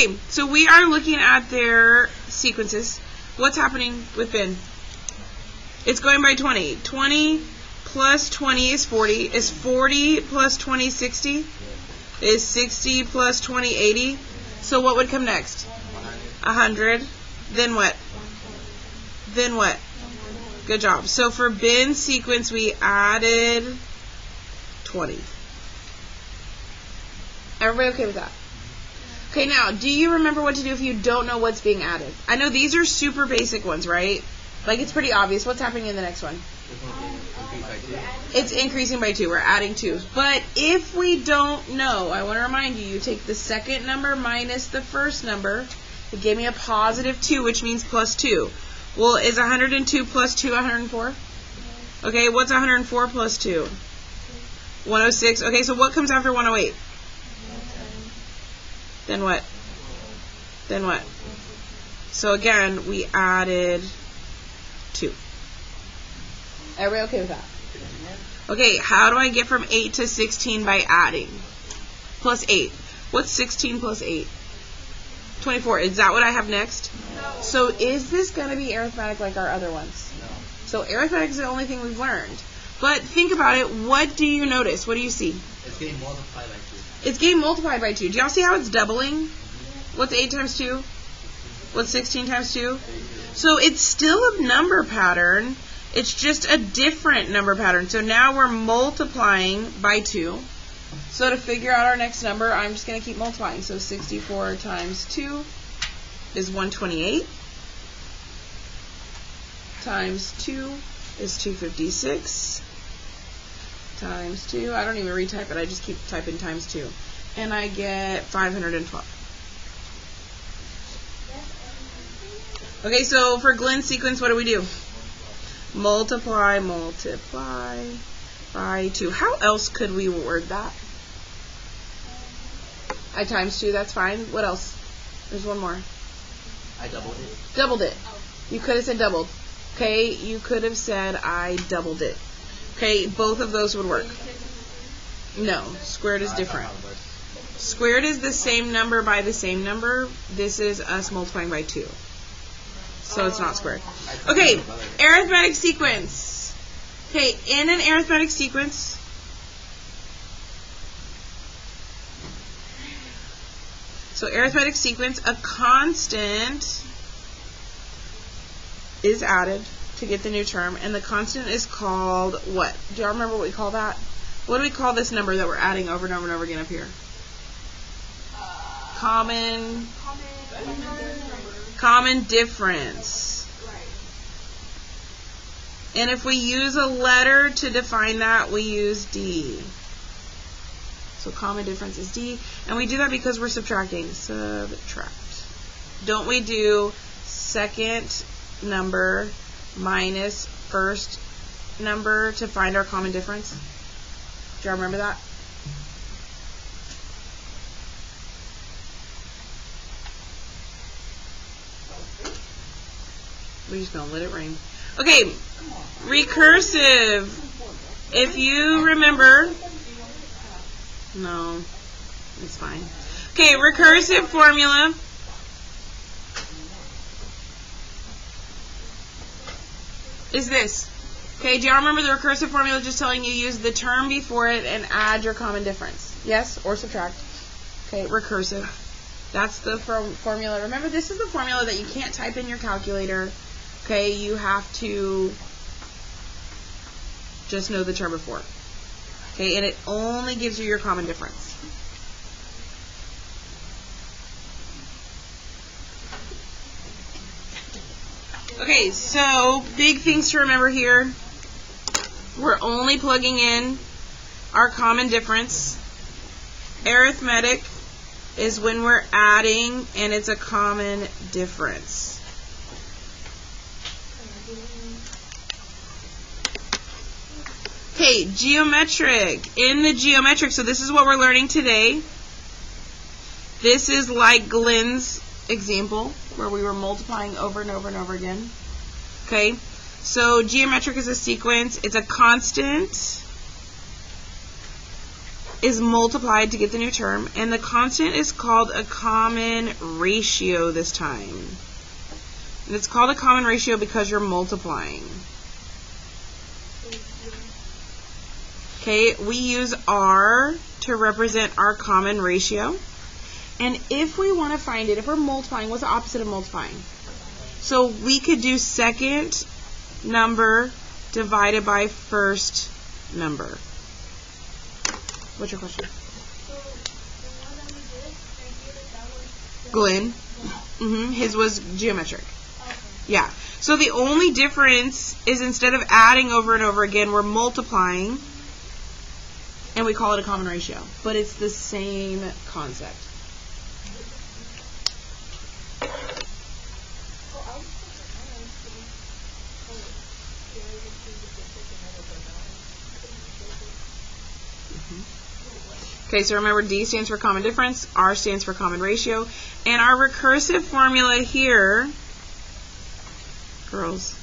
Okay, so we are looking at their sequences. What's happening with Ben? It's going by 20. 20 plus 20 is 40. Is 40 plus 20 60? Is 60 plus 20 80? So what would come next? 100. Then what? Then what? Good job. So for Ben's sequence, we added 20. Everybody okay with that? Okay, now, do you remember what to do if you don't know what's being added? I know these are super basic ones, right? Like, it's pretty obvious. What's happening in the next one? It's increasing by 2. We're adding 2. But if we don't know, I want to remind you, you take the second number minus the first number. It gave me a positive 2, which means plus 2. Well, is 102 plus 2 104? Okay, what's 104 plus 2? 106. Okay, so what comes after 108? Then what? Then what? So again, we added 2. Everybody okay with that? Okay, how do I get from 8 to 16 by adding? Plus 8. What's 16 plus 8? 24. Is that what I have next? No. So is this going to be arithmetic like our other ones? No. So arithmetic is the only thing we've learned. But think about it. What do you notice? What do you see? It's getting multiplied by 2. It's getting multiplied by 2. Do y'all see how it's doubling? What's 8 times 2? What's 16 times 2? So it's still a number pattern. It's just a different number pattern. So now we're multiplying by 2. So to figure out our next number, I'm just going to keep multiplying. So 64 times 2 is 128. Times 2 is 256. Times 2. I don't even retype it. I just keep typing times 2. And I get 512. Okay, so for Glenn's sequence, what do we do? Multiply, multiply by 2. How else could we word that? I times 2, that's fine. What else? There's one more. I doubled it. Doubled it. You could have said doubled. Okay, you could have said I doubled it. Okay, both of those would work. No, squared is different. Squared is the same number by the same number. This is us multiplying by 2. So it's not squared. Okay, arithmetic sequence. Okay, in an arithmetic sequence, so arithmetic sequence, a constant is added to get the new term, and the constant is called what? Do y'all remember what we call that? What do we call this number that we're adding over and over and over again up here? Common difference. And if we use a letter to define that, we use D. So common difference is D. And we do that because we're subtracting. Subtract. Don't we do second number minus first number to find our common difference? Do y'all remember that? We're just going to let it ring. Okay, recursive. If you remember, no, it's fine. Okay, recursive formula. Is this. Okay, do y'all remember the recursive formula just telling you use the term before it and add your common difference? Yes, or subtract. Okay, recursive. That's the formula. Remember, this is the formula that you can't type in your calculator. Okay, you have to just know the term before. Okay, and it only gives you your common difference. Okay, so big things to remember here. We're only plugging in our common difference. Arithmetic is when we're adding and it's a common difference. Okay, geometric. In the geometric, so this is what we're learning today. This is like Glenn's example, where we were multiplying over and over and over again. Okay, so geometric is a sequence. It's a constant is multiplied to get the new term, and the constant is called a common ratio this time. And it's called a common ratio because you're multiplying. Okay, we use R to represent our common ratio. And if we want to find it, if we're multiplying, what's the opposite of multiplying? So we could do second number divided by first number. What's your question? So the one that we did, right here, that was Glenn. His was geometric. okay. Yeah. So the only difference is instead of adding over and over again, we're multiplying. And we call it a common ratio. But it's the same concept. Okay, so remember D stands for common difference, R stands for common ratio, and our recursive formula here, girls,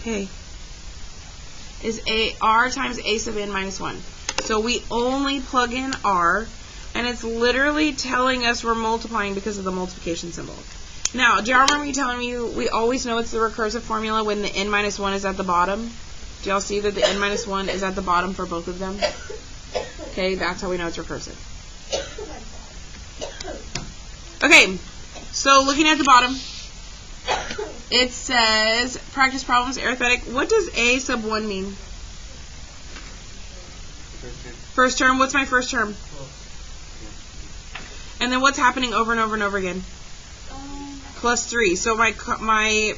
hey, is R times A sub n minus 1. So we only plug in R, and it's literally telling us we're multiplying because of the multiplication symbol. Now, do y'all remember me telling you we always know it's the recursive formula when the n minus 1 is at the bottom? Do y'all see that the n minus 1 is at the bottom for both of them? Okay, that's how we know it's recursive. Okay, so looking at the bottom, it says practice problems, arithmetic. What does A sub 1 mean? First term. What's my first term? And then what's happening over and over and over again? Plus 3. So my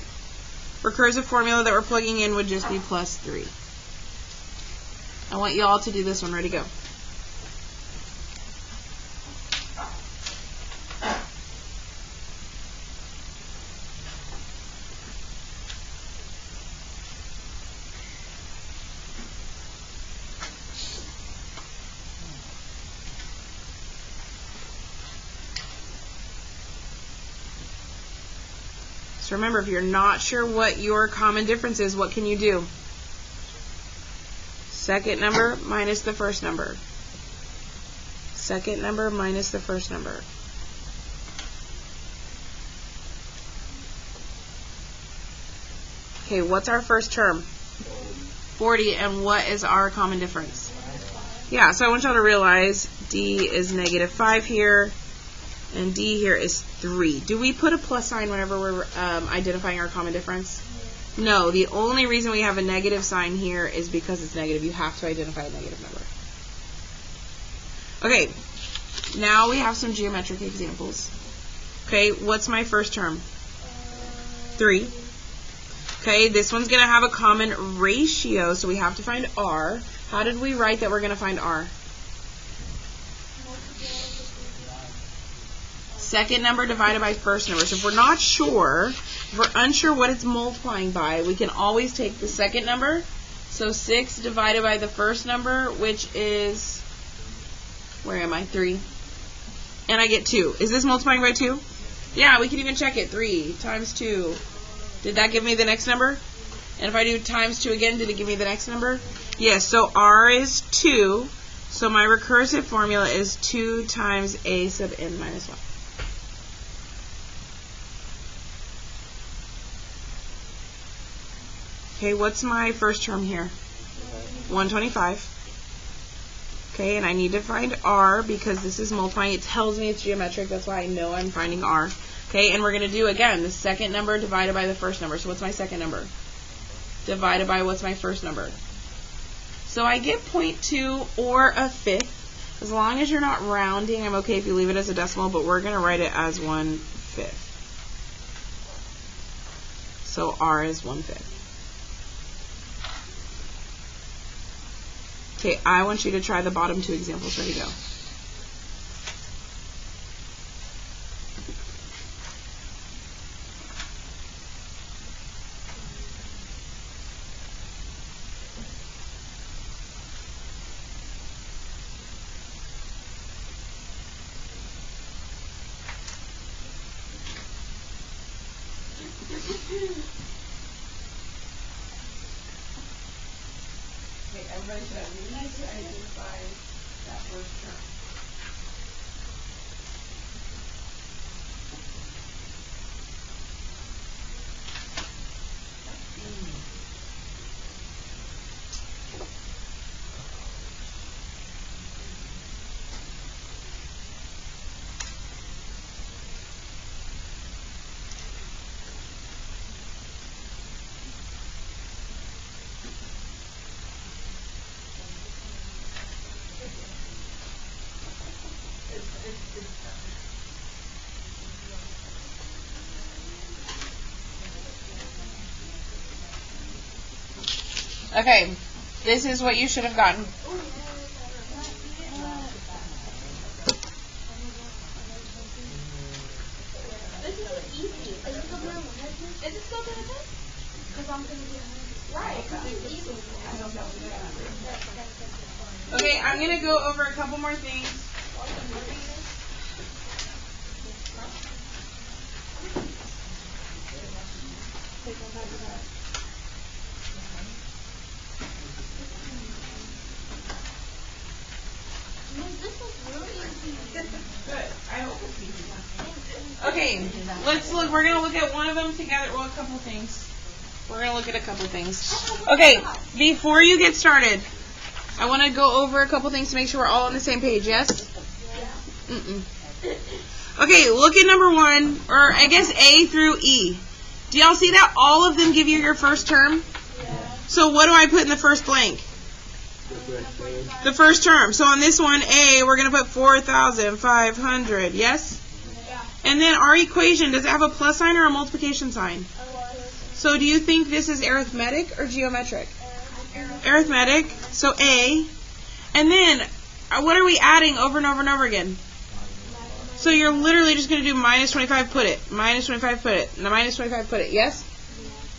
recursive formula that we're plugging in would just be plus 3. I want you all to do this one. Ready, go. So remember, if you're not sure what your common difference is, what can you do? Second number minus the first number. Second number minus the first number. Okay, what's our first term? 40, and what is our common difference? Yeah, so I want y'all to realize D is negative 5 here, and D here is 3. Do we put a plus sign whenever we're identifying our common difference? No, the only reason we have a negative sign here is because it's negative. You have to identify a negative number. Okay, now we have some geometric examples. Okay, what's my first term? 3. Okay, this one's going to have a common ratio, so we have to find R. How did we write that we're going to find R? Second number divided by first number. So if we're not sure, if we're unsure what it's multiplying by, we can always take the second number. So 6 divided by the first number, which is, where am I? 3. And I get 2. Is this multiplying by 2? Yeah, we can even check it. 3 times 2. Did that give me the next number? And if I do times 2 again, did it give me the next number? Yes, so R is 2. So my recursive formula is 2 times A sub n minus 1. Okay, what's my first term here? 125. Okay, and I need to find R because this is multiplying. It tells me it's geometric. That's why I know I'm finding R. Okay, and we're going to do, again, the second number divided by the first number. So what's my second number? Divided by what's my first number? So I get 0.2 or a fifth. As long as you're not rounding, I'm okay if you leave it as a decimal, but we're going to write it as 1/5. So R is 1/5. Okay, I want you to try the bottom 2 examples. Ready, go. everybody should at least identify that first term. Okay, this is what you should have gotten. This is easy. Is it still good? Is it still good? Because I'm going to be right. It's easy. Okay, I'm going to go over a couple more things. This was really easy. Good. I hope it's easy. Okay, let's look. We're going to look at one of them together. Well, a couple things. We're going to look at a couple things. Okay, before you get started, I want to go over a couple things to make sure we're all on the same page, yes? Okay, look at number 1, or I guess A through E. Do y'all see that all of them give you your first term? So what do I put in the first blank? The first term. So on this one, A, we're going to put 4,500, yes? And then our equation, does it have a plus sign or a multiplication sign? So do you think this is arithmetic or geometric? Arithmetic. So A. And then, what are we adding over and over and over again? So you're literally just going to do minus 25, put it. Minus 25, put it. And minus 25, put it. Yes?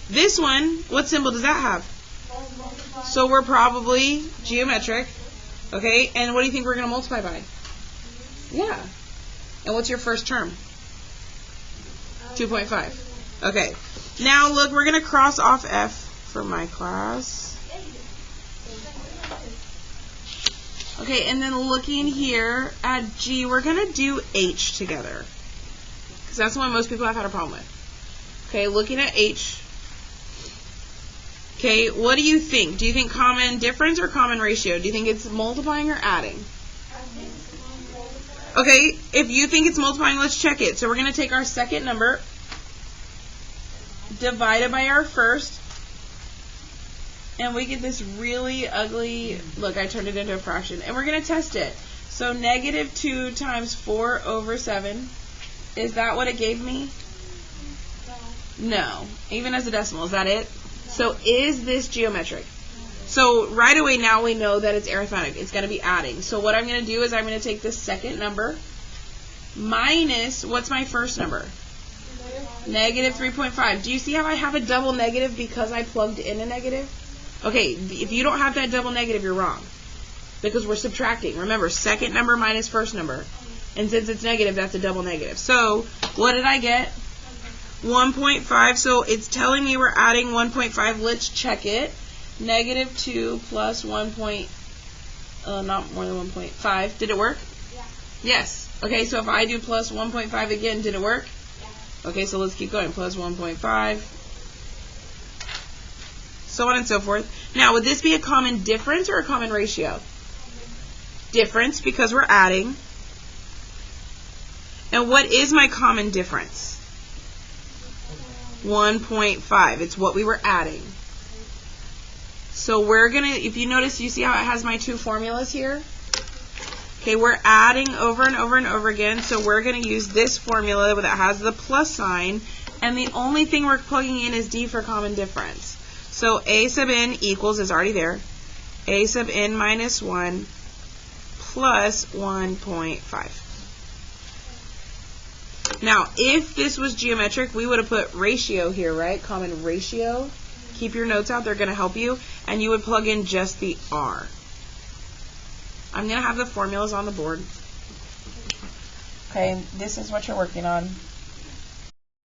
This one, what symbol does that have? So we're probably geometric. Okay? And what do you think we're going to multiply by? Yeah. And what's your first term? 2.5. Okay. Now look, we're going to cross off F for my class. Okay, and then looking here at G, we're going to do H together. Because that's the one most people have had a problem with. Okay, looking at H. Okay, what do you think? Do you think common difference or common ratio? Do you think it's multiplying or adding? Okay, if you think it's multiplying, let's check it. So we're going to take our second number, divide it by our first, and we get this really ugly, look, I turned it into a fraction, and we're going to test it. So negative 2 times 4 over 7, is that what it gave me? No. Even as a decimal, is that it? So is this geometric? So right away now we know that it's arithmetic. It's going to be adding. So what I'm going to do is I'm going to take the second number minus, what's my first number? Negative 3.5. Do you see how I have a double negative because I plugged in a negative? Okay, if you don't have that double negative, you're wrong. Because we're subtracting. Remember, second number minus first number. And since it's negative, that's a double negative. So what did I get? 1.5. So it's telling me we're adding 1.5. Let's check it. Negative 2 plus 1. Not more than 1.5. Did it work? Yeah. Yes. Okay, so if I do plus 1.5 again, did it work? Yeah. Okay, so let's keep going. Plus 1.5. So on and so forth. Now, would this be a common difference or a common ratio? Difference, because we're adding. And what is my common difference? 1.5. It's what we were adding. So we're going to, if you notice, you see how it has my two formulas here? Okay, we're adding over and over and over again, so we're going to use this formula that has the plus sign, and the only thing we're plugging in is D for common difference. So A sub n equals, is already there, A sub n minus 1 plus 1.5. Now, if this was geometric, we would have put ratio here, right? Common ratio. Keep your notes out, they're going to help you. And you would plug in just the R. I'm going to have the formulas on the board. Okay, this is what you're working on.